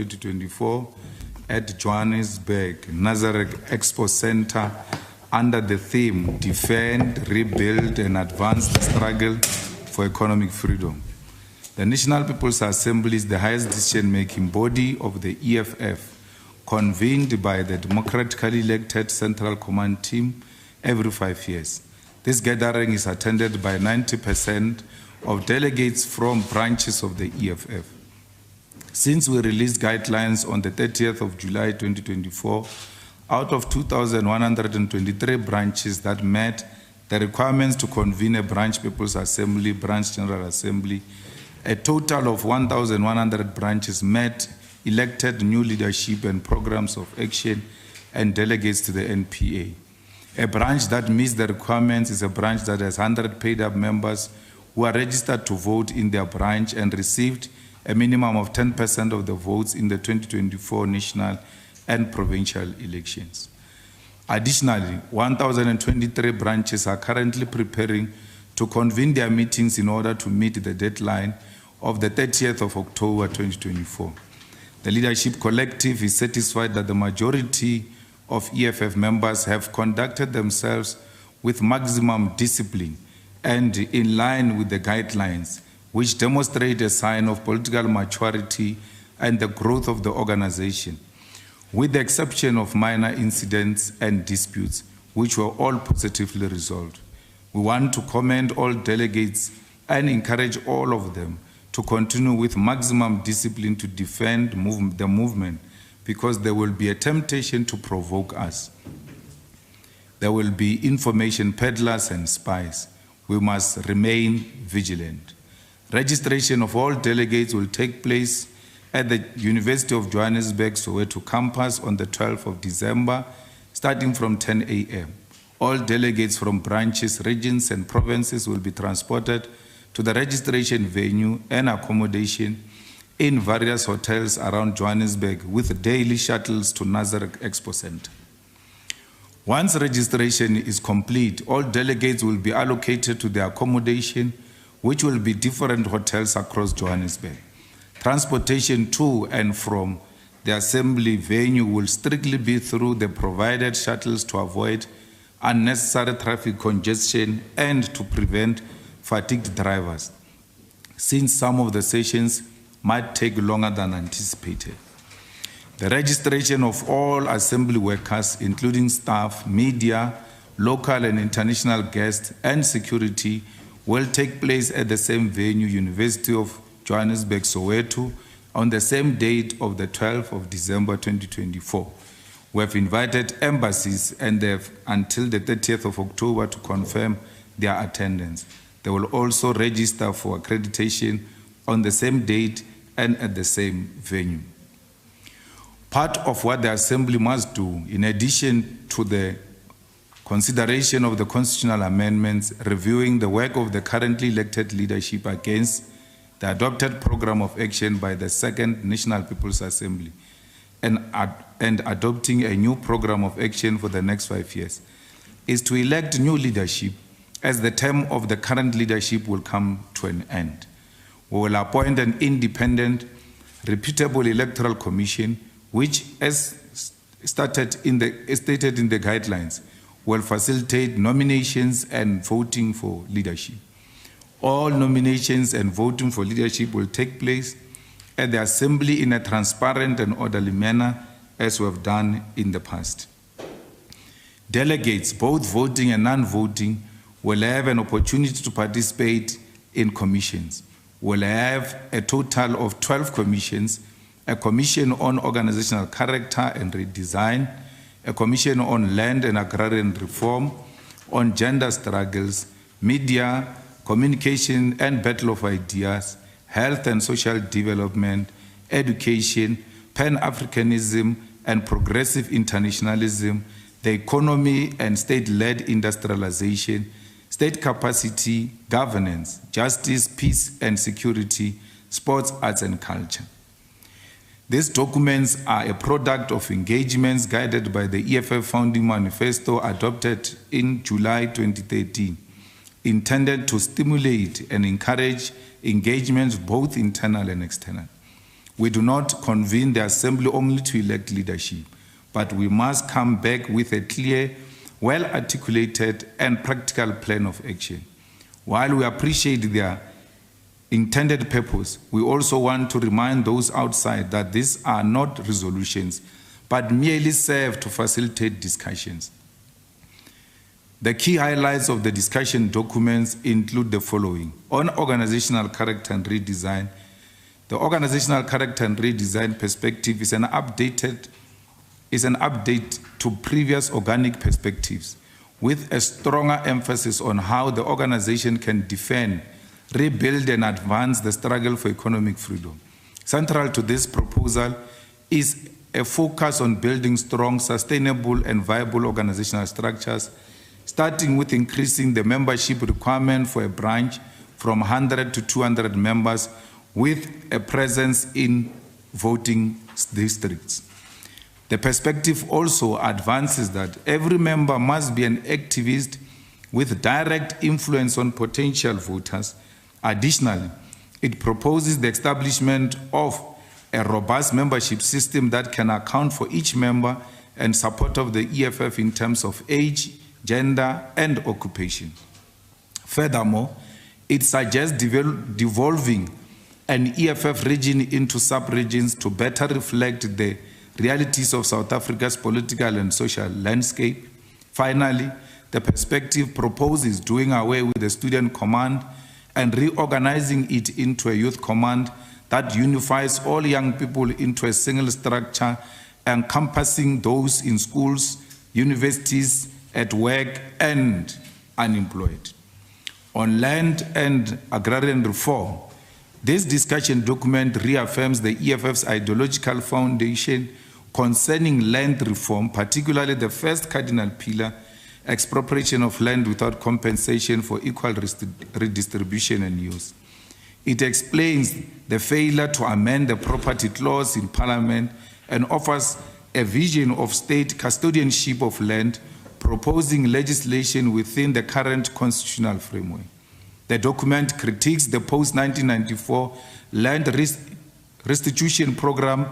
2024 at Johannesburg Nazareth Expo Center under the theme Defend, Rebuild and Advance the Struggle for Economic Freedom. The National People's Assembly is the highest decision-making body of the EFF, convened by the democratically elected Central Command Team every 5 years. This gathering is attended by 90% of delegates from branches of the EFF. Since we released guidelines on the 30th of July 2024, out of 2,123 branches that met the requirements to convene a branch People's Assembly, branch General Assembly, a total of 1,100 branches met, elected new leadership and programs of action and delegates to the NPA. A branch that meets the requirements is a branch that has 100 paid-up members who are registered to vote in their branch and received a minimum of 10% of the votes in the 2024 national and provincial elections. Additionally, 1,023 branches are currently preparing to convene their meetings in order to meet the deadline of the 30th of October 2024. The leadership collective is satisfied that the majority of EFF members have conducted themselves with maximum discipline and in line with the guidelines, which demonstrate a sign of political maturity and the growth of the organization, with the exception of minor incidents and disputes, which were all positively resolved. We want to commend all delegates and encourage all of them to continue with maximum discipline to defend the movement, because there will be a temptation to provoke us. There will be information peddlers and spies. We must remain vigilant. Registration of all delegates will take place at the University of Johannesburg Soweto campus on the 12th of December, starting from 10 a.m. All delegates from branches, regions, and provinces will be transported to the registration venue and accommodation in various hotels around Johannesburg with daily shuttles to Nazareth Expo Center. Once registration is complete, all delegates will be allocated to the accommodation, which will be different hotels across Johannesburg. Transportation to and from the assembly venue will strictly be through the provided shuttles to avoid unnecessary traffic congestion and to prevent fatigued drivers, since some of the sessions might take longer than anticipated. The registration of all assembly workers, including staff, media, local and international guests, and security, will take place at the same venue, University of Johannesburg, Soweto, on the same date of the 12th of December 2024. We have invited embassies and they have until the 30th of October to confirm their attendance. They will also register for accreditation on the same date and at the same venue. Part of what the Assembly must do, in addition to the consideration of the constitutional amendments, reviewing the work of the currently elected leadership against the adopted program of action by the Second National People's Assembly, and adopting a new program of action for the next 5 years, is to elect new leadership as the term of the current leadership will come to an end. We will appoint an independent, reputable electoral commission, which, as stated in the guidelines, will facilitate nominations and voting for leadership. All nominations and voting for leadership will take place at the Assembly in a transparent and orderly manner, as we have done in the past. Delegates, both voting and non-voting, will have an opportunity to participate in commissions. We'll have a total of 12 commissions: a commission on organizational character and redesign, a commission on land and agrarian reform, on gender struggles, media, communication and battle of ideas, health and social development, education, Pan-Africanism and progressive internationalism, the economy and state-led industrialization, state capacity, governance, justice, peace and security, sports, arts and culture. These documents are a product of engagements guided by the EFF Founding Manifesto adopted in July 2013, intended to stimulate and encourage engagements both internal and external. We do not convene the assembly only to elect leadership, but we must come back with a clear, well-articulated and practical plan of action. While we appreciate their intended purpose, we also want to remind those outside that these are not resolutions, but merely serve to facilitate discussions. The key highlights of the discussion documents include the following. On organizational character and redesign, the organizational character and redesign perspective is an update to previous organic perspectives, with a stronger emphasis on how the organization can defend, rebuild, and advance the struggle for economic freedom. Central to this proposal is a focus on building strong, sustainable, and viable organizational structures, starting with increasing the membership requirement for a branch from 100 to 200 members with a presence in voting districts. The perspective also advances that every member must be an activist with direct influence on potential voters. Additionally, it proposes the establishment of a robust membership system that can account for each member and support of the EFF in terms of age, gender, and occupation. Furthermore, it suggests devolving an EFF region into sub-regions to better reflect the realities of South Africa's political and social landscape. Finally, the perspective proposes doing away with the student command and reorganizing it into a youth command that unifies all young people into a single structure, encompassing those in schools, universities, at work, and unemployed. On land and agrarian reform, this discussion document reaffirms the EFF's ideological foundation concerning land reform, particularly the first cardinal pillar, expropriation of land without compensation for equal redistribution and use. It explains the failure to amend the property clause in Parliament and offers a vision of state custodianship of land, proposing legislation within the current constitutional framework. The document critiques the post-1994 land restitution program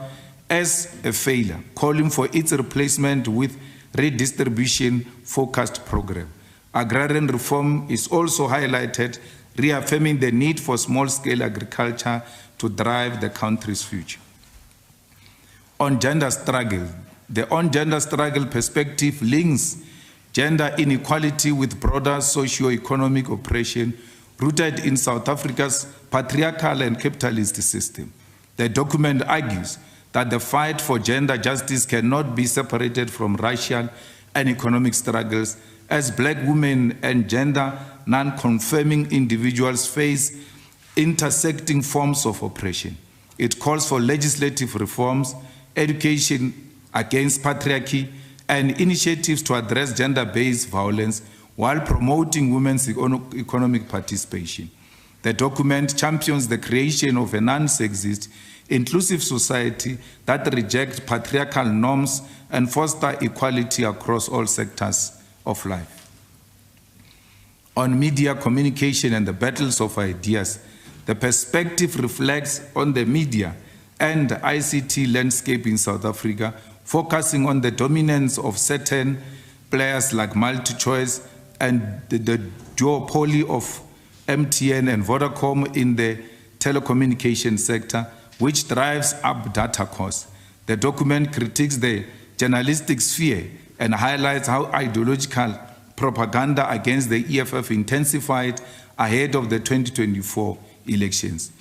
as a failure, calling for its replacement with redistribution-focused program. Agrarian reform is also highlighted, reaffirming the need for small-scale agriculture to drive the country's future. On gender struggle, the on-gender struggle perspective links gender inequality with broader socio-economic oppression rooted in South Africa's patriarchal and capitalist system. The document argues that the fight for gender justice cannot be separated from racial and economic struggles, as Black women and gender non-conforming individuals face intersecting forms of oppression. It calls for legislative reforms, education against patriarchy, and initiatives to address gender-based violence while promoting women's economic participation. The document champions the creation of a non-sexist, inclusive society that rejects patriarchal norms and foster equality across all sectors of life. On media communication and the battles of ideas, the perspective reflects on the media and ICT landscape in South Africa, focusing on the dominance of certain players like MultiChoice and the duopoly of MTN and Vodacom in the telecommunication sector, which drives up data costs. The document critiques the journalistic sphere and highlights how ideological propaganda against the EFF intensified ahead of the 2024 elections.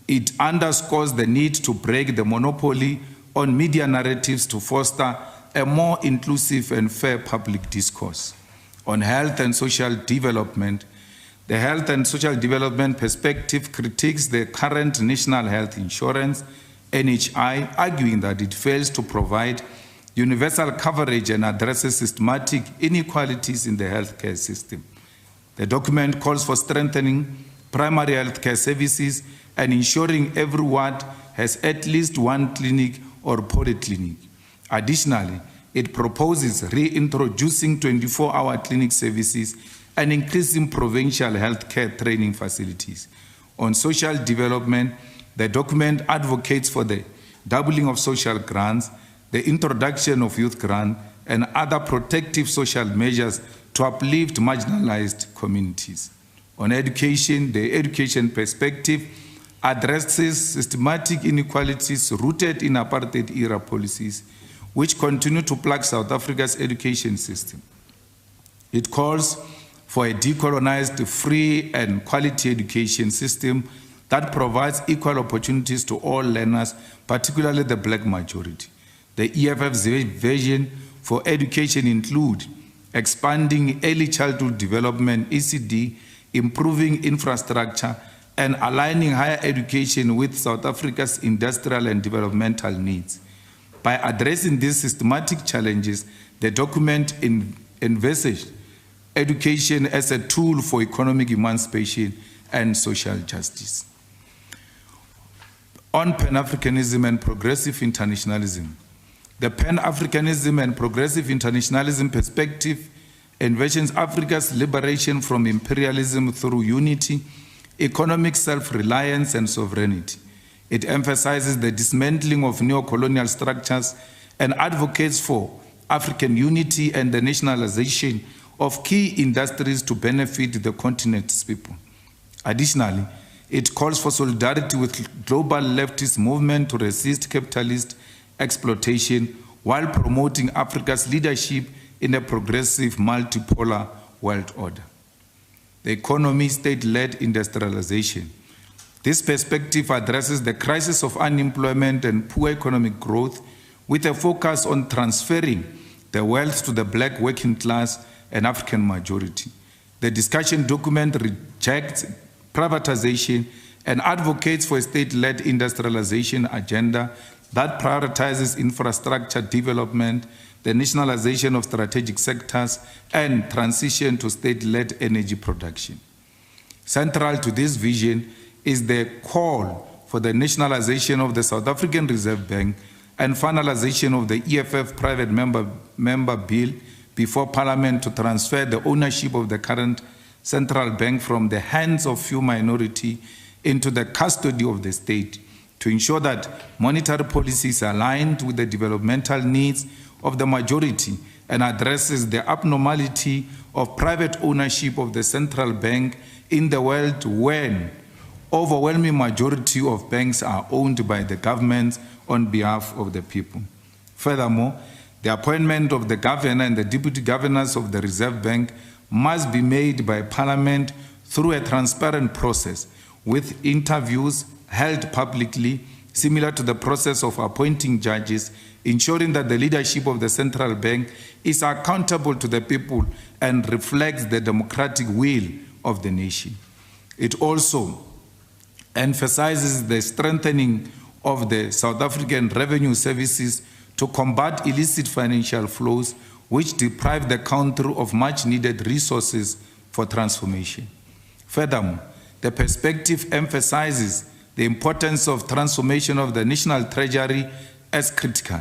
It underscores the need to break the monopoly on media narratives to foster a more inclusive and fair public discourse. On health and social development, the health and social development perspective critiques the current National Health Insurance, NHI, arguing that it fails to provide universal coverage and addresses systematic inequalities in the healthcare system. The document calls for strengthening primary healthcare services and ensuring every ward has at least one clinic or polyclinic. Additionally, it proposes reintroducing 24-hour clinic services and increasing provincial healthcare training facilities. On social development, the document advocates for the doubling of social grants, the introduction of youth grant, and other protective social measures to uplift marginalized communities. On education, the education perspective addresses systematic inequalities rooted in apartheid-era policies, which continue to plague South Africa's education system. It calls for a decolonized, free, and quality education system that provides equal opportunities to all learners, particularly the black majority. The EFF's vision for education include expanding early childhood development, ECD, improving infrastructure, and aligning higher education with South Africa's industrial and developmental needs. By addressing these systematic challenges, the document envisaged education as a tool for economic emancipation and social justice. On Pan-Africanism and progressive internationalism, the Pan-Africanism and progressive internationalism perspective envisions Africa's liberation from imperialism through unity, economic self-reliance, and sovereignty. It emphasizes the dismantling of neo-colonial structures and advocates for African unity and the nationalization of key industries to benefit the continent's people. Additionally, it calls for solidarity with global leftist movement to resist capitalist exploitation while promoting Africa's leadership in a progressive multipolar world order. The economy, state-led industrialization. This perspective addresses the crisis of unemployment and poor economic growth with a focus on transferring the wealth to the black working class and African majority. The discussion document rejects privatization and advocates for a state-led industrialization agenda that prioritizes infrastructure development, the nationalization of strategic sectors, and transition to state-led energy production. Central to this vision is the call for the nationalization of the South African Reserve Bank and finalization of the EFF private member bill before Parliament to transfer the ownership of the current central bank from the hands of few minority into the custody of the state, to ensure that monetary policy is aligned with the developmental needs of the majority and addresses the abnormality of private ownership of the central bank in the world when overwhelming majority of banks are owned by the government on behalf of the people. Furthermore, the appointment of the governor and the deputy governors of the Reserve Bank must be made by Parliament through a transparent process with interviews held publicly, similar to the process of appointing judges, ensuring that the leadership of the central bank is accountable to the people and reflects the democratic will of the nation. It also emphasizes the strengthening of the South African revenue services to combat illicit financial flows, which deprive the country of much-needed resources for transformation. Furthermore, the perspective emphasizes the importance of transformation of the national treasury as critical.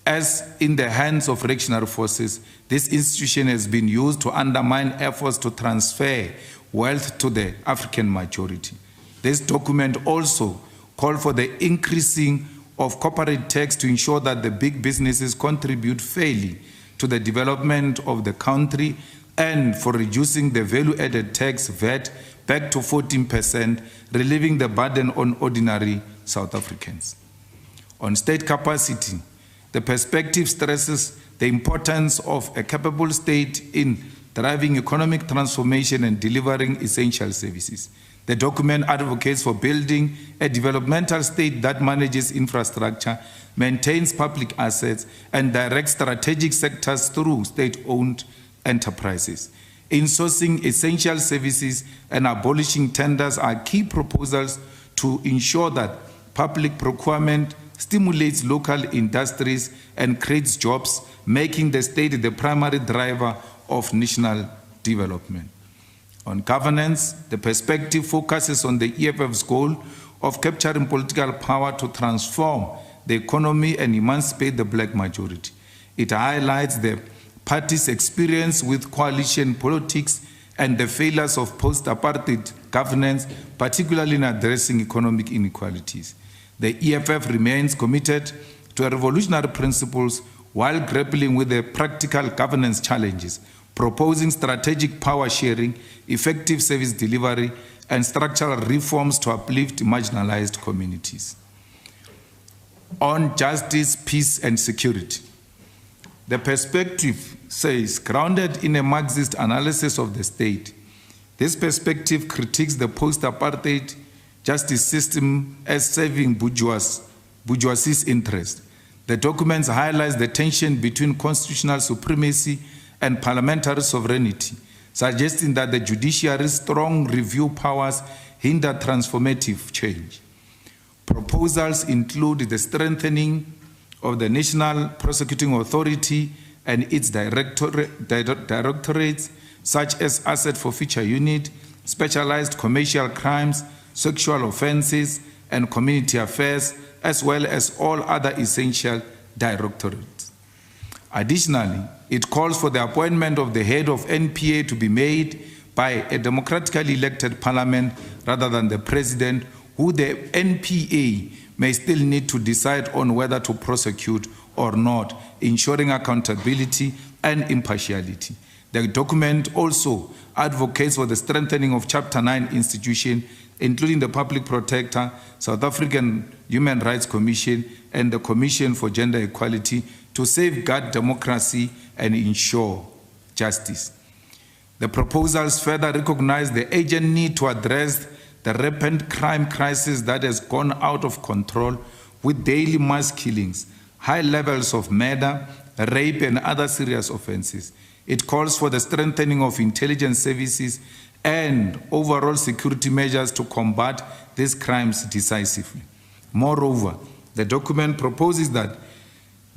As in the hands of reactionary forces, this institution has been used to undermine efforts to transfer wealth to the African majority. This document also called for the increasing of corporate tax to ensure that the big businesses contribute fairly to the development of the country and for reducing the value-added tax VAT back to 14%, relieving the burden on ordinary South Africans. On state capacity, the perspective stresses the importance of a capable state in driving economic transformation and delivering essential services. The document advocates for building a developmental state that manages infrastructure, maintains public assets, and directs strategic sectors through state-owned enterprises. Insourcing essential services and abolishing tenders are key proposals to ensure that public procurement stimulates local industries and creates jobs, making the state the primary driver of national development. On governance, the perspective focuses on the EFF's goal of capturing political power to transform the economy and emancipate the black majority. It highlights the party's experience with coalition politics and the failures of post-apartheid governance, particularly in addressing economic inequalities. The EFF remains committed to revolutionary principles while grappling with the practical governance challenges, proposing strategic power sharing, effective service delivery, and structural reforms to uplift marginalized communities. On justice, peace, and security, the perspective says, grounded in a Marxist analysis of the state, this perspective critiques the post-apartheid justice system as serving bourgeoisie's interest. The documents highlight the tension between constitutional supremacy and parliamentary sovereignty, suggesting that the judiciary's strong review powers hinder transformative change. Proposals include the strengthening of the National Prosecuting Authority and its directorates, such as Asset Forfeiture Unit, Specialized Commercial Crimes, Sexual Offences, and Community Affairs, as well as all other essential directorates. Additionally, it calls for the appointment of the head of NPA to be made by a democratically elected parliament rather than the president, who the NPA may still need to decide on whether to prosecute or not, ensuring accountability and impartiality. The document also advocates for the strengthening of Chapter 9 institutions, including the Public Protector, South African Human Rights Commission, and the Commission for Gender Equality to safeguard democracy and ensure justice. The proposals further recognize the urgent need to address the rampant crime crisis that has gone out of control, with daily mass killings, high levels of murder, rape, and other serious offenses. It calls for the strengthening of intelligence services and overall security measures to combat these crimes decisively. Moreover, the document proposes that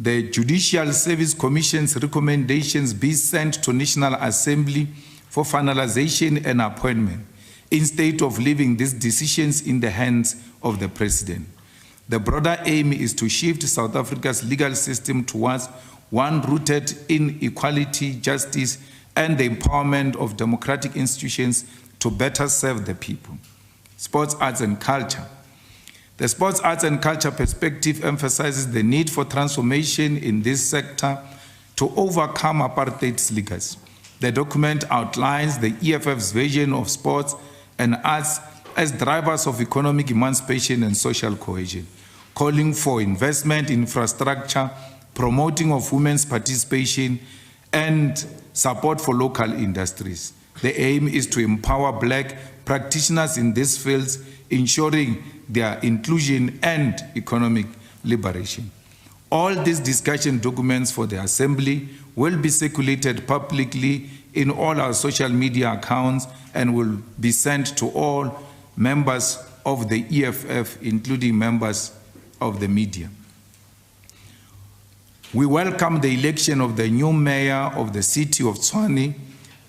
the Judicial Service Commission's recommendations be sent to National Assembly for finalization and appointment, instead of leaving these decisions in the hands of the President. The broader aim is to shift South Africa's legal system towards one rooted in equality, justice, and the empowerment of democratic institutions to better serve the people. Sports, arts, and culture. The sports, arts, and culture perspective emphasizes the need for transformation in this sector to overcome apartheid's legacy. The document outlines the EFF's vision of sports and arts as drivers of economic emancipation and social cohesion, calling for investment in infrastructure, promoting of women's participation, and support for local industries. The aim is to empower Black practitioners in these fields, ensuring their inclusion and economic liberation. All these discussion documents for the Assembly will be circulated publicly in all our social media accounts and will be sent to all members of the EFF, including members of the media. We welcome the election of the new mayor of the city of Tshwane,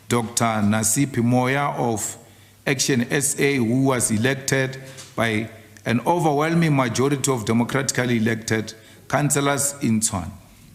Dr. Nasipi Moya of Action SA, who was elected by an overwhelming majority of democratically elected councillors in Tshwane.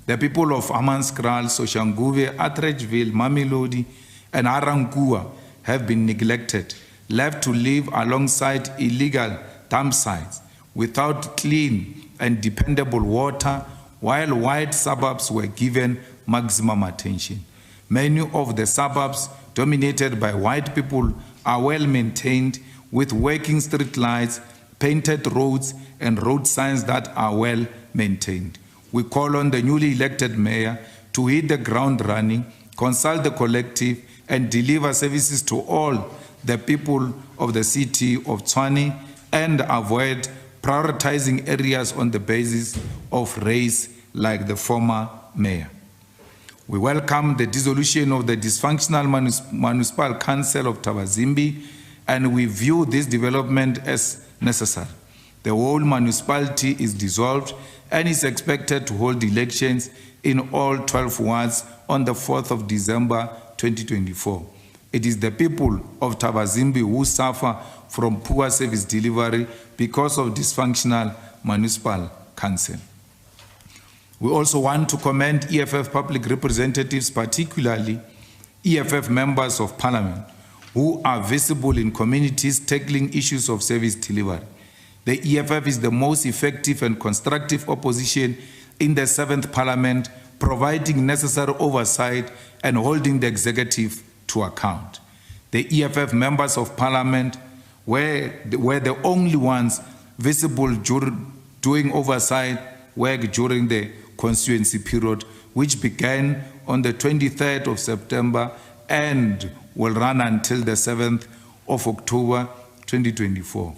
The people of Hammanskraal, Soshanguve, Atteridgeville, Mamelodi, and Arankua have been neglected, left to live alongside illegal dump sites without clean and dependable water, while white suburbs were given maximum attention. Many of the suburbs dominated by white people are well maintained, with working street lights, painted roads, and road signs that are well maintained. We call on the newly elected mayor to hit the ground running, consult the collective, and deliver services to all the people of the city of Tshwane, and avoid prioritizing areas on the basis of race like the former mayor. We welcome the dissolution of the dysfunctional municipal council of Thabazimbi, and we view this development as necessary. The whole municipality is dissolved and is expected to hold elections in all 12 wards on the 4th of December 2024. It is the people of Thabazimbi who suffer from poor service delivery because of dysfunctional municipal council. We also want to commend EFF public representatives, particularly EFF members of parliament, who are visible in communities tackling issues of service delivery. The EFF is the most effective and constructive opposition in the 7th Parliament, providing necessary oversight and holding the executive to account. The EFF members of Parliament were the only ones visible doing oversight work during the constituency period, which began on the 23rd of September and will run until the 7th of October 2024.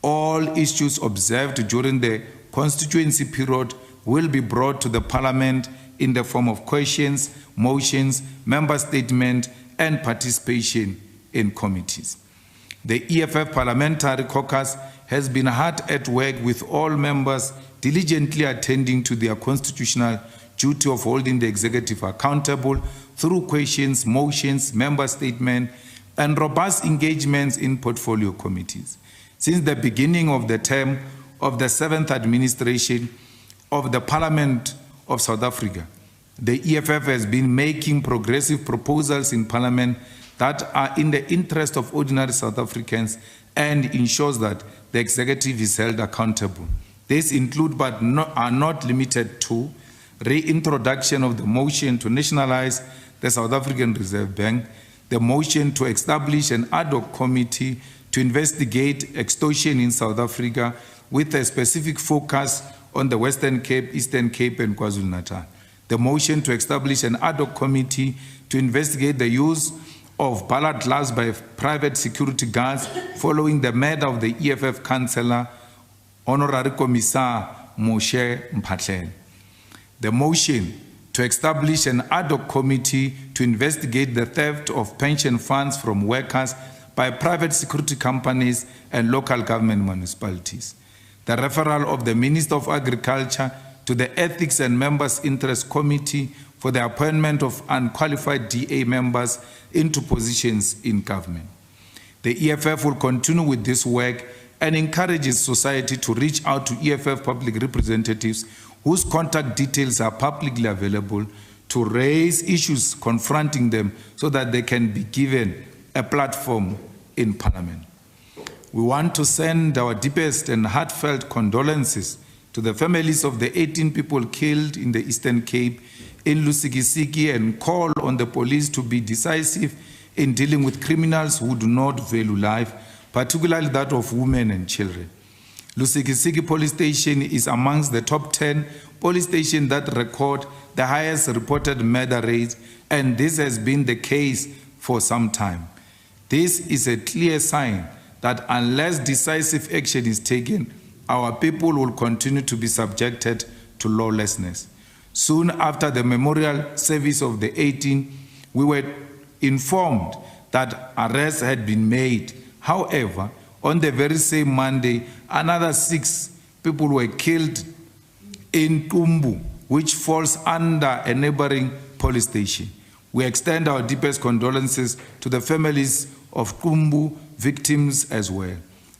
All issues observed during the constituency period will be brought to the Parliament in the form of questions, motions, member statement, and participation in committees. The EFF Parliamentary Caucus has been hard at work with all members diligently attending to their constitutional duty of holding the executive accountable through questions, motions, member statement, and robust engagements in portfolio committees. Since the beginning of the term of the 7th administration of the Parliament of South Africa, the EFF has been making progressive proposals in Parliament that are in the interest of ordinary South Africans and ensures that the executive is held accountable. These include, but are not limited to, reintroduction of the motion to nationalize the South African Reserve Bank, the motion to establish an ad hoc committee to investigate extortion in South Africa with a specific focus on the Western Cape, Eastern Cape, and KwaZulu-Natal, the motion to establish an ad hoc committee to investigate the use of ballot glass by private security guards following the murder of the EFF councillor, Honorary Commissar Moshe Mphahlele. The motion to establish an ad hoc committee to investigate the theft of pension funds from workers by private security companies and local government municipalities. The referral of the Minister of Agriculture to the Ethics and Members' Interest Committee for the appointment of unqualified DA members into positions in government. The EFF will continue with this work and encourages society to reach out to EFF public representatives whose contact details are publicly available to raise issues confronting them so that they can be given a platform in Parliament. We want to send our deepest and heartfelt condolences to the families of the 18 people killed in the Eastern Cape in Lusikisiki and call on the police to be decisive in dealing with criminals who do not value life, particularly that of women and children. Lusikisiki police station is amongst the top 10 police stations that record the highest reported murder rates, and this has been the case for some time. This is a clear sign that unless decisive action is taken, our people will continue to be subjected to lawlessness. Soon after the memorial service of the 18, we were informed that arrests had been made. However, on the very same Monday, another 6 people were killed in Tumbu, which falls under a neighboring police station. We extend our deepest condolences to the families of Tumbu victims as well.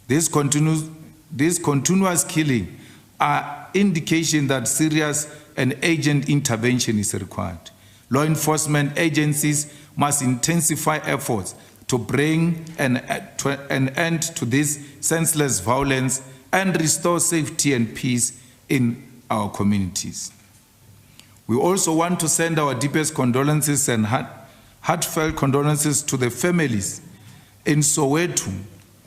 This continuous killing are indication that serious and urgent intervention is required. Law enforcement agencies must intensify efforts to bring an end to this senseless violence and restore safety and peace in our communities. We also want to send our deepest condolences and heartfelt condolences to the families in Soweto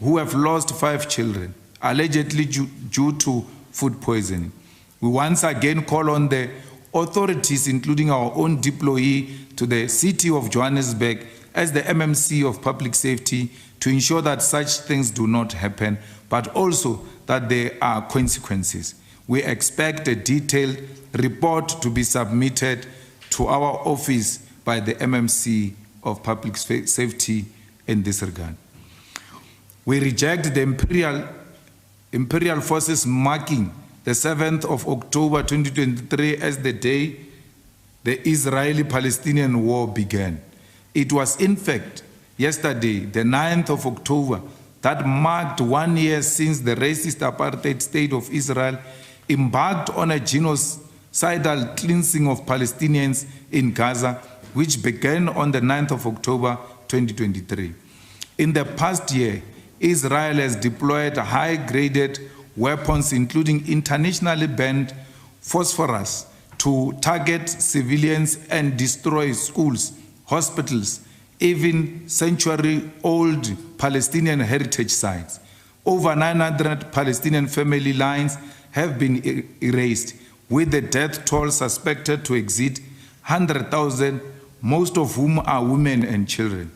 who have lost 5 children, allegedly due to food poisoning. We once again call on the authorities, including our own deployee to the city of Johannesburg as the MMC of public safety, to ensure that such things do not happen, but also that there are consequences. We expect a detailed report to be submitted to our office by the MMC of public safety in this regard. We reject the imperial forces marking the 7th of October 2023 as the day the Israeli-Palestinian war began. It was in fact yesterday, the 9th of October, that marked 1 year since the racist apartheid state of Israel embarked on a genocidal cleansing of Palestinians in Gaza, which began on the 9th of October 2023. In the past year, Israel has deployed high-graded weapons, including internationally banned phosphorus, to target civilians and destroy schools, hospitals, even century-old Palestinian heritage sites. Over 900 Palestinian family lines have been erased, with the death toll suspected to exceed 100,000, most of whom are women and children.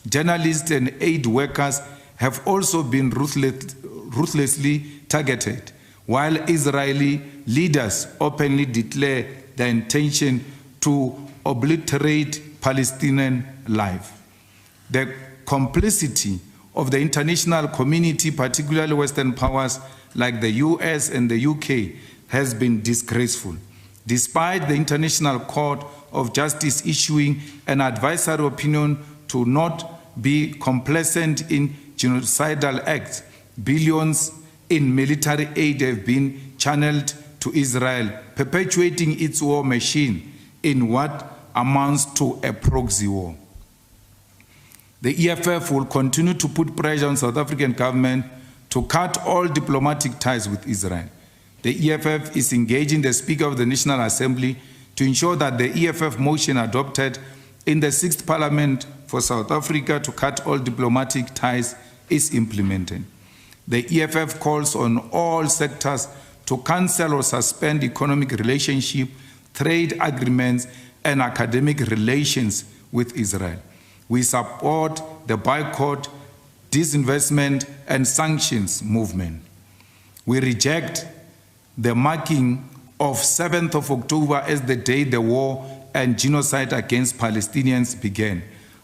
Journalists and aid workers have also been ruthlessly targeted, while Israeli leaders openly declare their intention to obliterate Palestinian life. The complicity of the international community, particularly Western powers like the US and the UK, has been disgraceful. Despite the International Court of Justice issuing an advisory opinion to not be complacent in genocidal acts, billions in military aid have been channeled to Israel, perpetuating its war machine in what amounts to a proxy war. The EFF will continue to put pressure on South African government to cut all diplomatic ties with Israel. The EFF is engaging the Speaker of the National Assembly to ensure that the EFF motion adopted in the 6th Parliament for South Africa to cut all diplomatic ties is implemented. The EFF calls on all sectors to cancel or suspend economic relationship, trade agreements, and academic relations with Israel. We support the boycott, disinvestment, and sanctions movement. We reject the marking of 7th of October as the day the war and genocide against Palestinians began.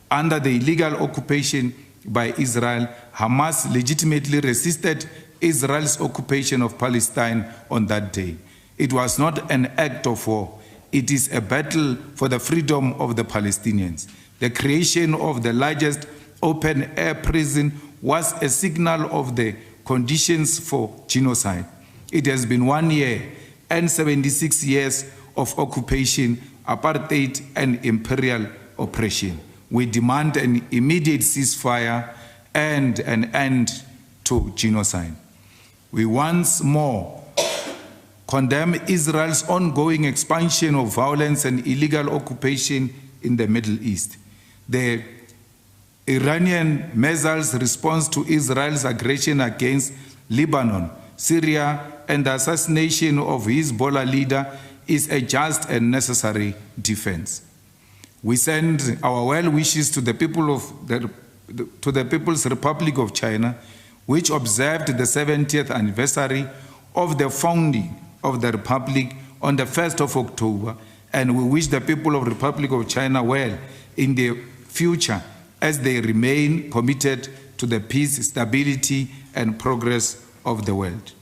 Under the illegal occupation by Israel, Hamas legitimately resisted Israel's occupation of Palestine on that day. It was not an act of war. It is a battle for the freedom of the Palestinians. The creation of the largest open-air prison was a signal of the conditions for genocide. It has been 1 year and 76 years of occupation, apartheid, and imperial oppression. We demand an immediate ceasefire and an end to genocide. We once more condemn Israel's ongoing expansion of violence and illegal occupation in the Middle East. The Iranian missiles response to Israel's aggression against Lebanon, Syria, and the assassination of Hezbollah leader is a just and necessary defense. We send our well wishes to the people of the People's Republic of China, which observed the 70th anniversary of the founding of the Republic on the 1st of October, and we wish the people of the Republic of China well in their future as they remain committed to the peace, stability, and progress of the world.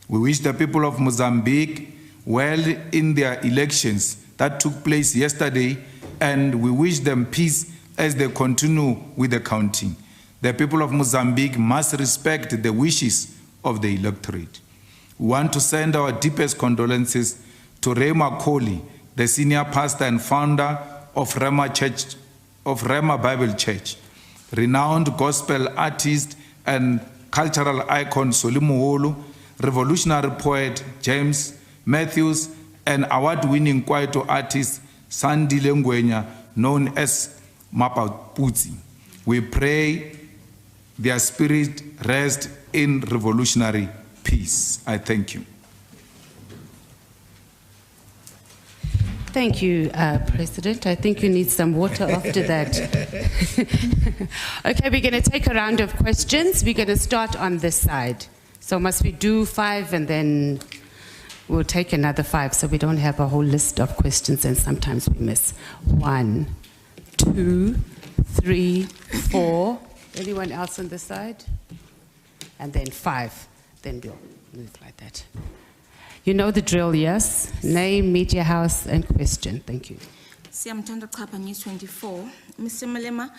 We wish the people of Mozambique well in their elections that took place yesterday, and we wish them peace as they continue with the counting. The people of Mozambique must respect the wishes of the electorate. We want to send our deepest condolences to Ray Macaulay, the senior pastor and founder of Rema Bible Church, renowned gospel artist and cultural icon Solimuholo, revolutionary poet James Matthews, and award-winning kwaito artist Sandile Ngwenya, known as Mapaputsi. We pray their spirit rest in revolutionary peace. I thank you. Thank you, President. I think you need some water after that. Okay, we're going to take a round of questions. We're going to start on this side. So must we do 5 and then we'll take another 5 so we don't have a whole list of questions and sometimes we miss. 1, 2, 3, 4. Anyone else on this side? And then 5. Then we'll move like that. You know the drill, yes? Name, media house, and question. Thank you. Siyamthanda Xhapha, News 24. Mr. Malema,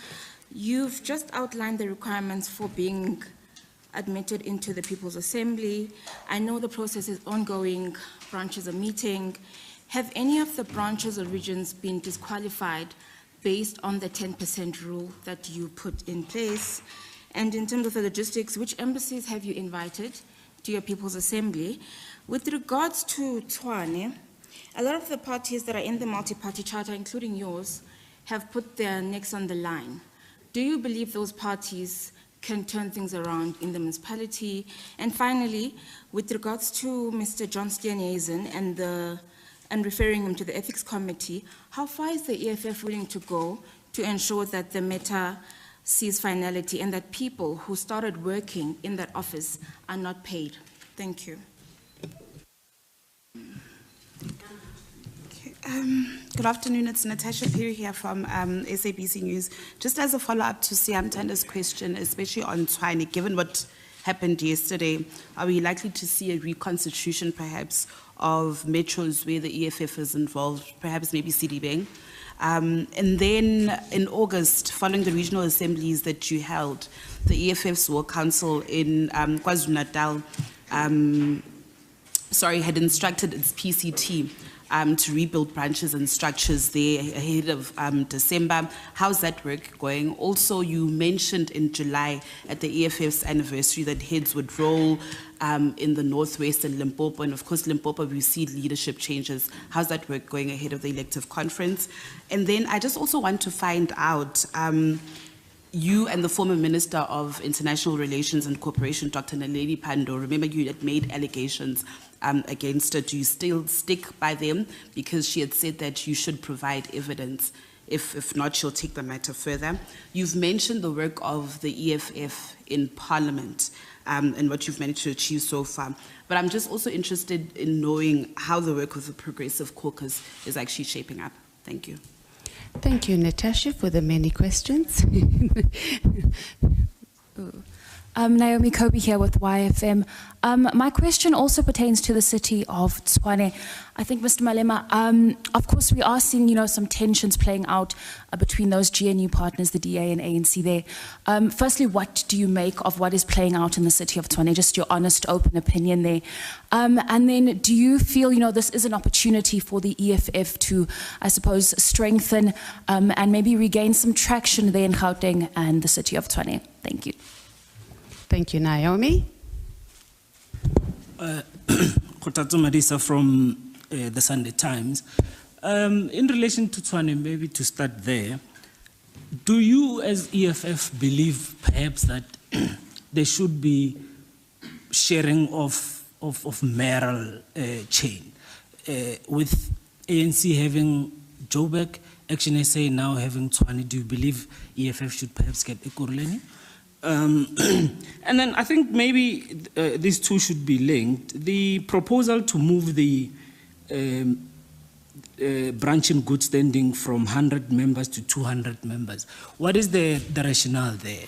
you've just outlined the requirements for being admitted into the People's Assembly. I know the process is ongoing, branches are meeting. Have any of the branches or regions been disqualified based on the 10% rule that you put in place? And in terms of the logistics, which embassies have you invited to your People's Assembly. With regards to Tshwane, a lot of the parties that are in the multi-party charter, including yours, have put their necks on the line. Do you believe those parties can turn things around in the municipality? And finally, with regards to Mr. John Steenhuisen and referring him to the Ethics Committee, how far is the EFF willing to go to ensure that the matter sees finality and that people who started working in that office are not paid? Thank you. Good afternoon, it's Natasha Piri here from SABC News. Just as a follow-up to Siam Tanda's question, especially on Tshwane, given what happened yesterday, are we likely to see a reconstitution perhaps of metros where the EFF is involved, perhaps maybe Sidibeng? And then in August, following the regional assemblies that you held, the EFF's War Council in KwaZulu-Natal had instructed its PCT to rebuild branches and structures there ahead of December. How's that work going? Also, you mentioned in July at the EFF's anniversary that heads would roll in the Northwest and Limpopo, and of course Limpopo we see leadership changes. How's that work going ahead of the elective conference? And then I just also want to find out, you and the former Minister of International Relations and Cooperation, Dr. Naledi Pandor, remember you had made allegations against her. Do you still stick by them? Because she had said that you should provide evidence. If not, she'll take the matter further. You've mentioned the work of the EFF in Parliament and what you've managed to achieve so far. But I'm just also interested in knowing how the work of the Progressive Caucus is actually shaping up. Thank you. Thank you, Natasha, for the many questions. Naomi Kobe here with YFM. My question also pertains to the city of Tshwane. I think, Mr. Malema, of course we are seeing, some tensions playing out between those GNU partners, the DA and ANC there. Firstly, what do you make of what is playing out in the city of Tshwane? Just your honest, open opinion there. And then do you feel, this is an opportunity for the EFF to, I suppose, strengthen and maybe regain some traction there in Gauteng and the city of Tshwane? Thank you. Thank you, Naomi. Kotatso Marisa from the Sunday Times. In relation to Tshwane, maybe to start there, do you as EFF believe perhaps that there should be sharing of mayoral chain with ANC having Joburg, Action SA now having Tshwane? Do you believe EFF should perhaps get Ekurhuleni? And then I think maybe these two should be linked. The proposal to move the branch in good standing from 100 members to 200 members, what is the rationale there?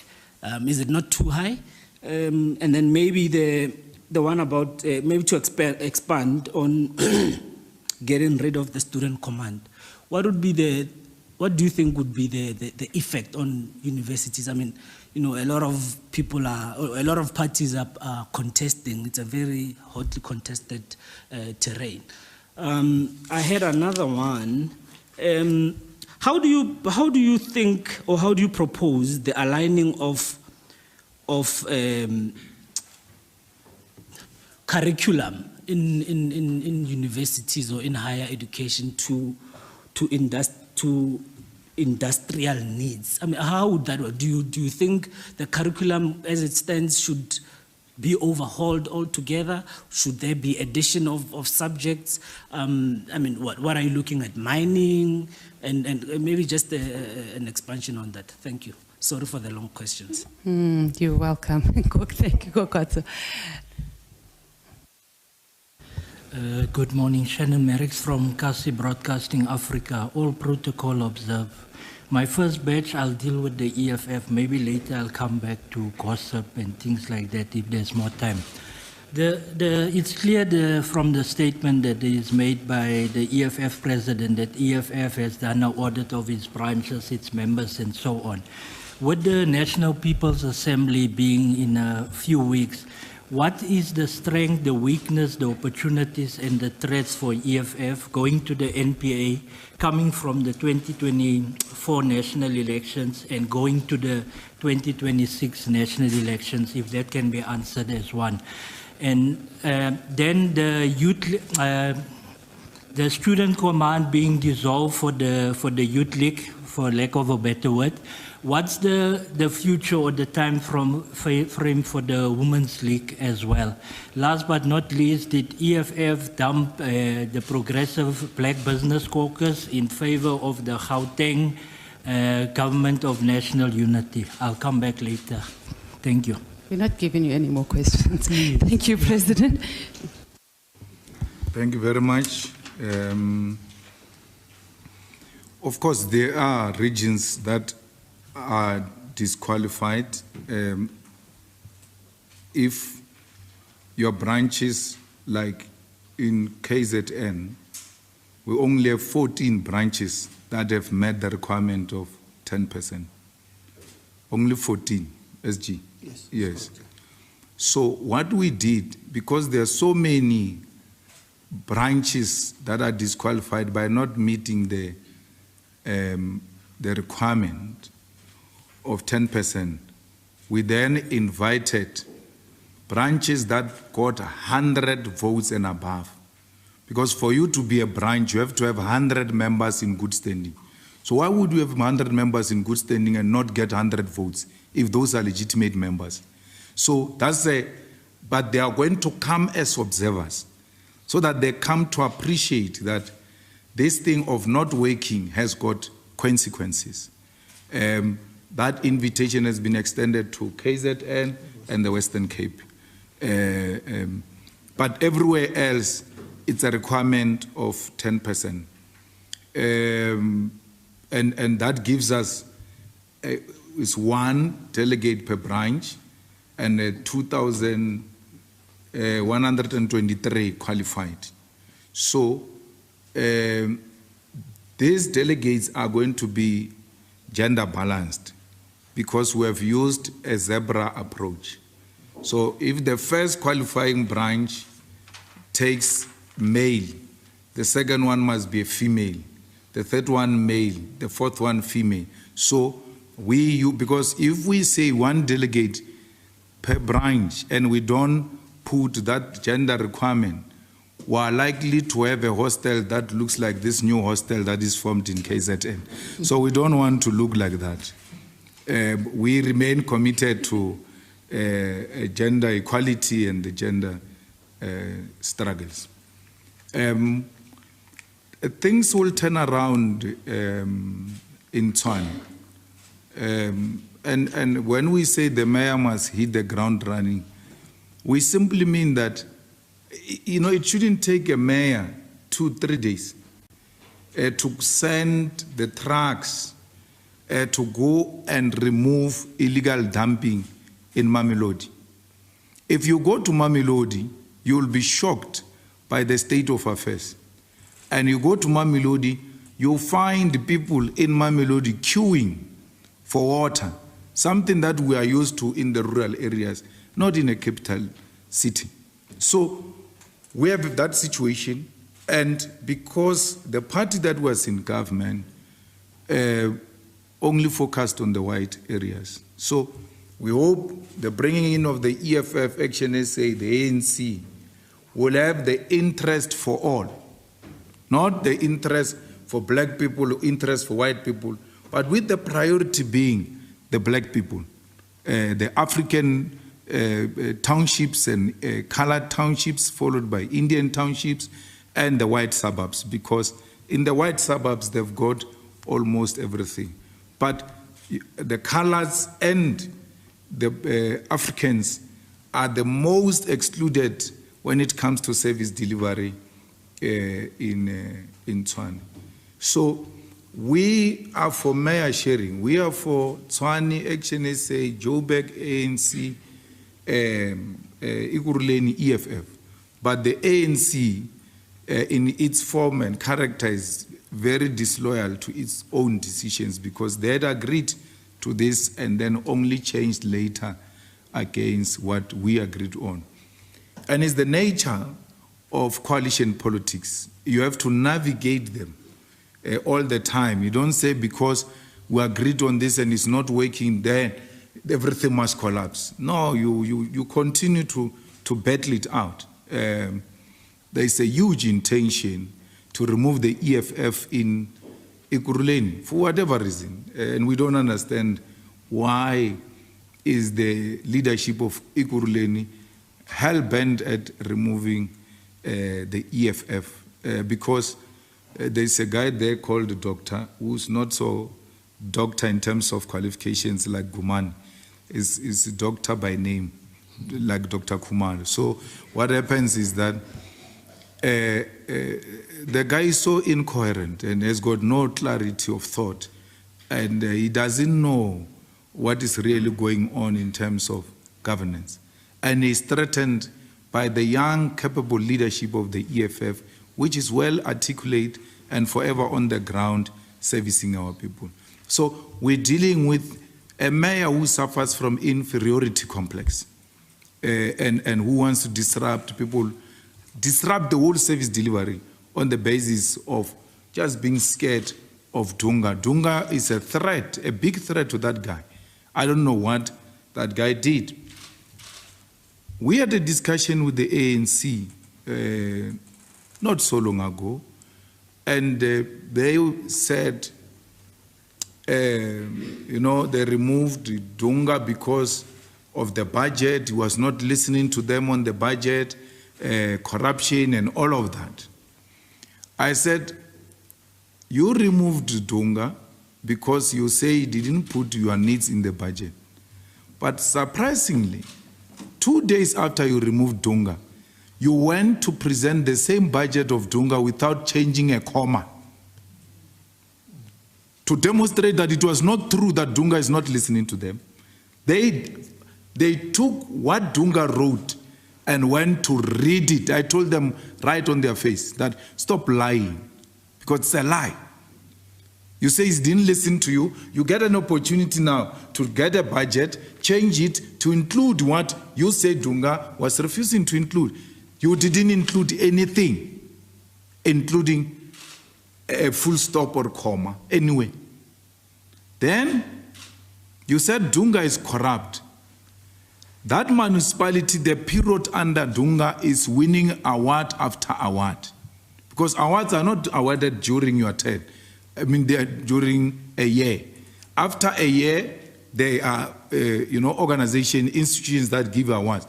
Is it not too high? And then maybe the one about maybe to expand on getting rid of the student command. What do you think would be the effect on universities? I mean, a lot of people a lot of parties are contesting. It's a very hotly contested terrain. I had another one. How do you think, or how do you propose the aligning of curriculum in universities or in higher education to industrial needs? I mean, how would that work? Do you think the curriculum as it stands should be overhauled altogether? Should there be addition of subjects? I mean, what are you looking at? Mining? And maybe just an expansion on that. Thank you. Sorry for the long questions. You're welcome. Thank you, Kokotso. Good morning, Shannon Merricks from Kasi Broadcasting Africa. All protocol observed. My first batch, I'll deal with the EFF. Maybe later I'll come back to gossip and things like that if there's more time. It's clear from the statement that is made by the EFF president that EFF has done an audit of its branches, its members, and so on. With the National People's Assembly being in a few weeks, what is the strength, the weakness, the opportunities, and the threats for EFF going to the NPA, coming from the 2024 national elections and going to the 2026 national elections, if that can be answered as one? And then the student command being dissolved for the youth league, for lack of a better word. What's the future or the time frame for the women's league as well? Last but not least, did EFF dump the Progressive Black Business Caucus in favor of the Gauteng Government of National Unity? I'll come back later. Thank you. We're not giving you any more questions. Thank you, President. Thank you very much. Of course, there are regions that are disqualified if your branches, like in KZN, we only have 14 branches that have met the requirement of 10%. Only 14, SG? Yes. Yes. So what we did, because there are so many branches that are disqualified by not meeting the requirement of 10%, we then invited branches that got 100 votes and above. Because for you to be a branch, you have to have 100 members in good standing. So why would you have 100 members in good standing and not get 100 votes if those are legitimate members? So that's but they are going to come as observers so that they come to appreciate that this thing of not working has got consequences. That invitation has been extended to KZN and the Western Cape. But everywhere else, it's a requirement of 10%. And that gives us is one delegate per branch and 2,123 qualified. So these delegates are going to be gender balanced because we have used a zebra approach. So if the first qualifying branch takes male, the second one must be a female, the third one male, the fourth one female. So because if we say one delegate per branch and we don't put that gender requirement, we are likely to have a hostel that looks like this new hostel that is formed in KZN. So we don't want to look like that. We remain committed to gender equality and the gender struggles. Things will turn around in Tshwane. And when we say the mayor must hit the ground running, we simply mean that, it shouldn't take a mayor 2-3 days to send the trucks to go and remove illegal dumping in Mamelodi. If you go to Mamelodi, you will be shocked by the state of affairs. And you go to Mamelodi, you'll find people in Mamelodi queuing for water, something that we are used to in the rural areas, not in a capital city. So we have that situation, and because the party that was in government only focused on the white areas. So we hope the bringing in of the EFF, Action SA, the ANC, will have the interest for all, not the interest for black people or interest for white people, but with the priority being the black people, the African townships and colored townships, followed by Indian townships and the white suburbs, because in the white suburbs they've got almost everything. But the colors and the Africans are the most excluded when it comes to service delivery in Tshwane. So we are for mayor sharing. We are for Tshwane, Action SA, Joburg, ANC, Ikuruleni, EFF. But the ANC, in its form and character, is very disloyal to its own decisions because they had agreed to this and then only changed later against what we agreed on. And it's the nature of coalition politics. You have to navigate them all the time. You don't say because we agreed on this and it's not working, then everything must collapse. No, you continue to to battle it out. There is a huge intention to remove the EFF in Ekurhuleni for whatever reason, and we don't understand why is the leadership of Ekurhuleni hell-bent at removing the EFF, because there's a guy there called Doctor, who's not so doctor in terms of qualifications like Gumani, is a doctor by name, like Dr. Kumar. So what happens is that the guy is so incoherent and has got no clarity of thought, and he doesn't know what is really going on in terms of governance. And he's threatened by the young, capable leadership of the EFF, which is well articulate and forever on the ground servicing our people. So we're dealing with a mayor who suffers from inferiority complex and who wants to disrupt people, disrupt the whole service delivery on the basis of just being scared of Dunga. Dunga is a threat, a big threat to that guy. I don't know what that guy did. We had a discussion with the ANC not so long ago, and they said, you know, they removed Dunga because of the budget. He was not listening to them on the budget, corruption and all of that. I said, you removed Dunga because you say you didn't put your needs in the budget. But surprisingly, 2 days after you removed Dunga, you went to present the same budget of Dunga without changing a comma, to demonstrate that it was not true that Dunga is not listening to them. They took what Dunga wrote and went to read it. I told them right on their face that stop lying, because it's a lie. You say he didn't listen to you. You get an opportunity now to get a budget, change it to include what you say Dunga was refusing to include. You didn't include anything, including a full stop or comma. Anyway, then you said Dunga is corrupt. That municipality, the period under Dunga, is winning award after award, because awards are not awarded during your term. I mean, they are during a year. After a year, there are, you know, organization, institutions that give awards.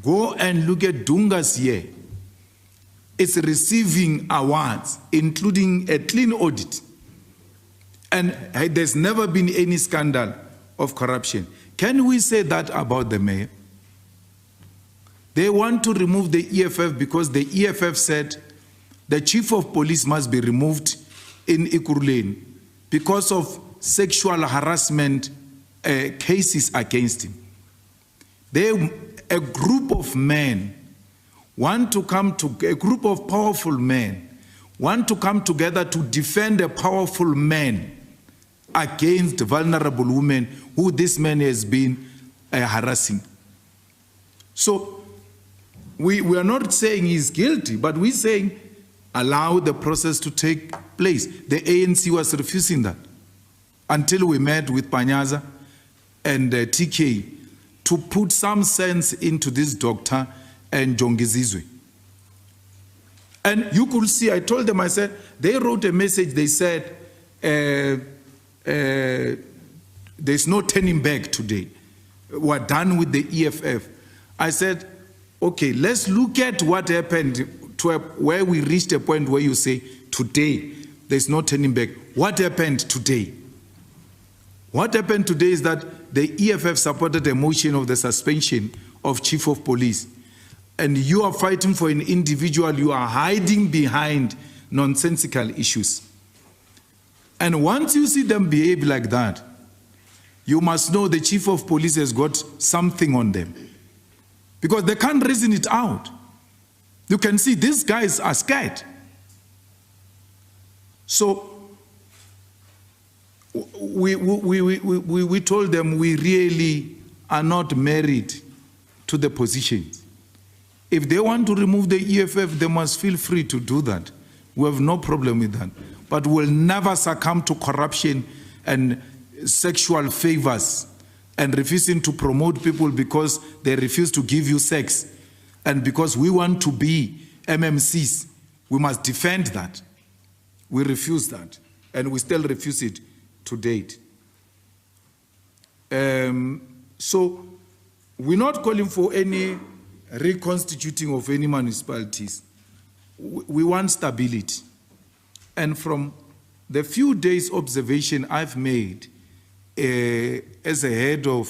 Go and look at Dunga's year. It's receiving awards, including a clean audit. And there's never been any scandal of corruption. Can we say that about the mayor? They want to remove the EFF because the EFF said the chief of police must be removed in Ekurhuleni because of sexual harassment cases against him. A group of men want to come to, a group of powerful men want to come together to defend a powerful man against vulnerable women who this man has been harassing. So we are not saying he's guilty, but we're saying allow the process to take place. The ANC was refusing that until we met with Panyaza and TK to put some sense into this doctor and Jongizizwe. And you could see, I told them, I said, they wrote a message, they said, there's no turning back today. We're done with the EFF. I said, okay, let's look at what happened to where we reached a point where you say, today, there's no turning back. What happened today? What happened today is that the EFF supported a motion of the suspension of chief of police. And you are fighting for an individual, you are hiding behind nonsensical issues. And once you see them behave like that, you must know the chief of police has got something on them, because they can't reason it out. You can see these guys are scared. So we told them we really are not married to the positions. If they want to remove the EFF, they must feel free to do that. We have no problem with that. But we'll never succumb to corruption and sexual favors and refusing to promote people because they refuse to give you sex. And because we want to be MMCs, we must defend that. We refuse that, and we still refuse it to date. So we're not calling for any reconstituting of any municipalities. We want stability. And from the few days observation I've made as a head of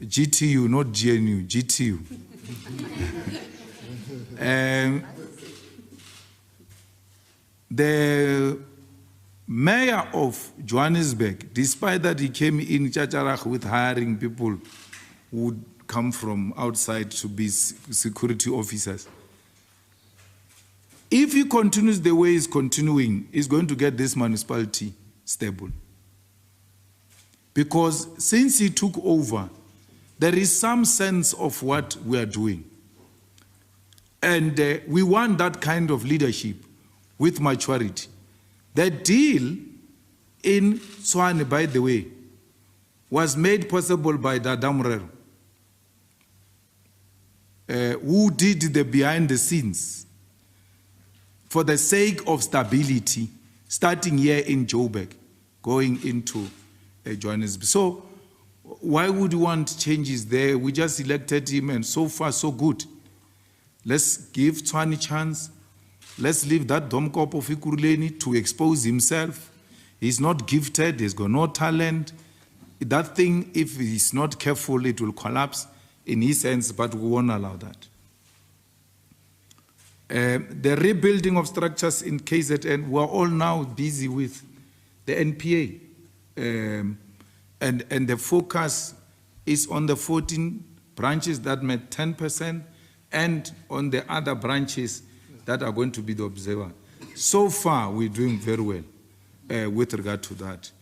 GTU, not GNU, GTU, the mayor of Johannesburg, despite that he came in Chacharach with hiring people who would come from outside to be security officers, if he continues the way he's continuing, he's going to get this municipality stable. Because since he took over, there is some sense of what we are doing. And we want that kind of leadership with maturity. The deal in Tshwane, by the way, was made possible by Dada Morero, who did the behind the scenes for the sake of stability, starting here in Joburg, going into Johannesburg. So why would we want changes there? We just elected him, and so far so good. Let's give Tshwane a chance. Let's leave that Domkop of Ikuruleni to expose himself. He's not gifted, he's got no talent. That thing, if he's not careful, it will collapse in his hands, but we won't allow that. The rebuilding of structures in KZN, we're all now busy with the NPA. And the focus is on the 14 branches that met 10% and on the other branches that are going to be the observer. So far, we're doing very well with regard to that.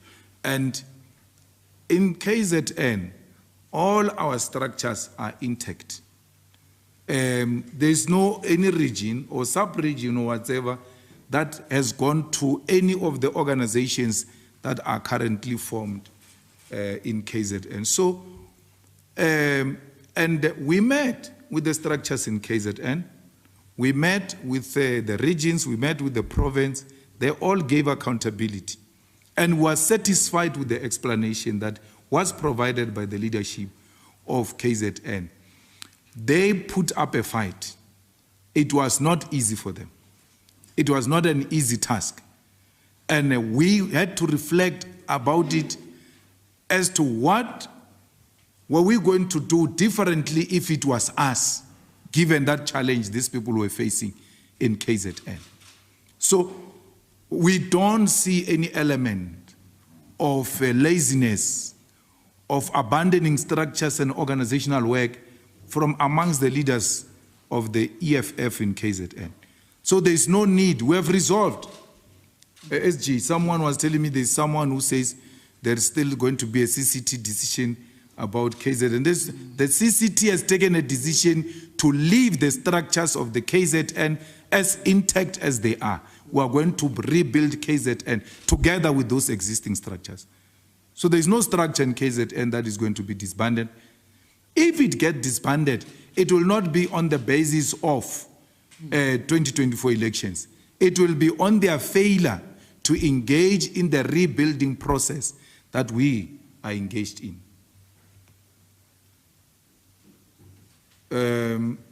And in KZN, all our structures are intact. There's no any region or sub-region or whatever that has gone to any of the organizations that are currently formed in KZN. So, and we met with the structures in KZN. We met with the regions, we met with the province. They all gave accountability and were satisfied with the explanation that was provided by the leadership of KZN. They put up a fight. It was not easy for them. It was not an easy task. And we had to reflect about it as to what were we going to do differently if it was us, given that challenge these people were facing in KZN. So we don't see any element of laziness, of abandoning structures and organizational work from amongst the leaders of the EFF in KZN. So there's no need. We have resolved. SG, someone was telling me there's someone who says there's still going to be a CCT decision about KZN. The CCT has taken a decision to leave the structures of the KZN as intact as they are. We are going to rebuild KZN together with those existing structures. So there's no structure in KZN that is going to be disbanded. If it gets disbanded, it will not be on the basis of 2024 elections. It will be on their failure to engage in the rebuilding process that we are engaged in.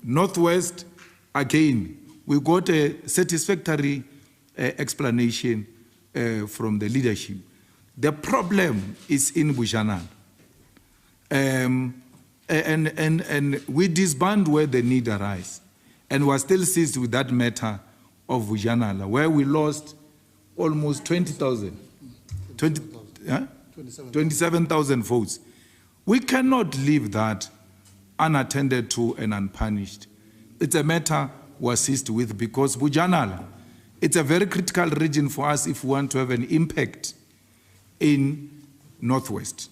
Northwest, again, we got a satisfactory explanation from the leadership. The problem is in Bujanala. And we disband where the need arises. And we're still seized with that matter of Bujanala, where we lost almost 27,000 votes. We cannot leave that unattended to and unpunished. It's a matter we're seized with because Bujanala, it's a very critical region for us if we want to have an impact in Northwest.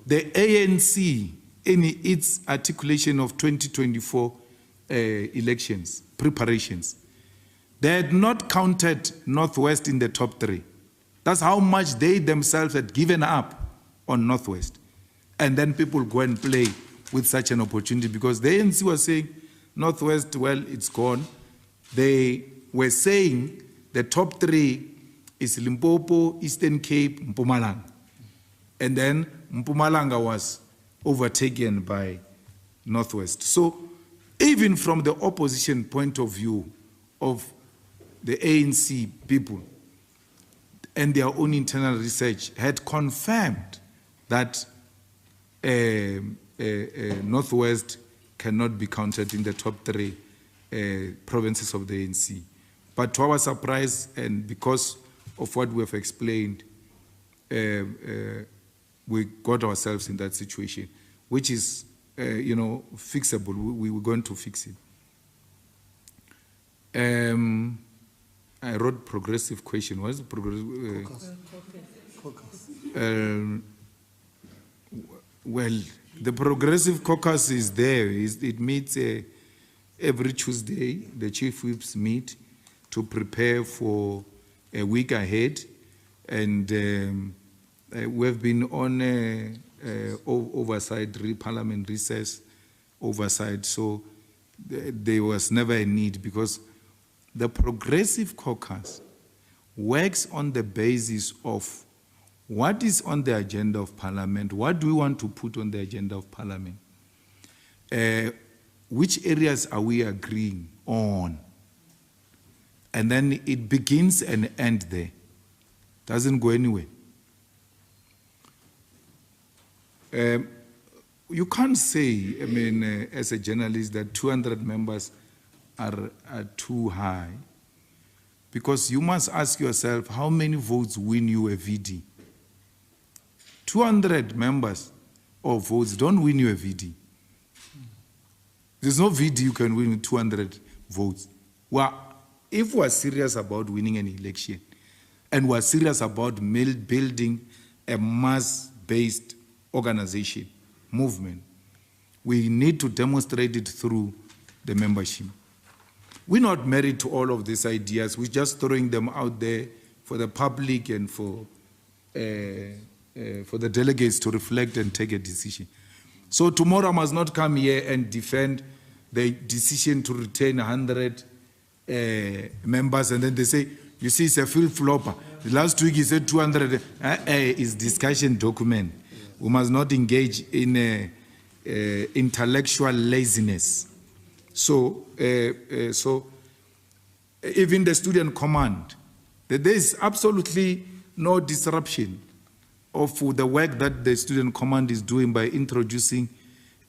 The ANC, in its articulation of 2024 elections, preparations, they had not counted Northwest in the top 3. That's how much they themselves had given up on Northwest. And then people go and play with such an opportunity, because the ANC was saying, Northwest, well, it's gone. They were saying the top three is Limpopo, Eastern Cape, Mpumalanga. And then Mpumalanga was overtaken by Northwest. So even from the opposition point of view of the ANC people and their own internal research had confirmed that Northwest cannot be counted in the top three provinces of the ANC. But to our surprise, and because of what we have explained, we got ourselves in that situation, which is, fixable. We were going to fix it. I wrote progressive question. What is the progressive? Well, the progressive caucus is there. It meets every Tuesday. The chief whips meet to prepare for a week ahead, and we have been on oversight, parliament recess oversight, so there was never a need, because the progressive caucus works on the basis of what is on the agenda of parliament, what do we want to put on the agenda of parliament, which areas are we agreeing on, and then it begins and ends there, doesn't go anywhere. You can't say, as a journalist, that 200 members are too high, because you must ask yourself, how many votes win you a VD? 200 members or votes don't win you a VD. There's no VD you can win with 200 votes. Well, if we're serious about winning an election, and we're serious about building a mass-based organization, movement, we need to demonstrate it through the membership. We're not married to all of these ideas. We're just throwing them out there for the public and for the delegates to reflect and take a decision. So tomorrow I must not come here and defend the decision to retain 100 members, and then they say, you see, it's a flip-flopper. Last week he said 200 is discussion document. We must not engage in intellectual laziness. So even the student command, there is absolutely no disruption of the work that the student command is doing by introducing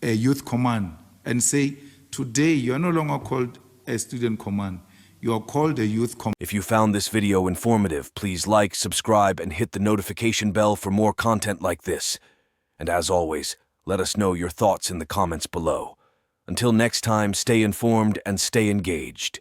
a youth command and say, today you are no longer called a student command, you are called a youth command. If you found this video informative, please like, subscribe, and hit the notification bell for more content like this. And as always, let us know your thoughts in the comments below. Until next time, stay informed and stay engaged.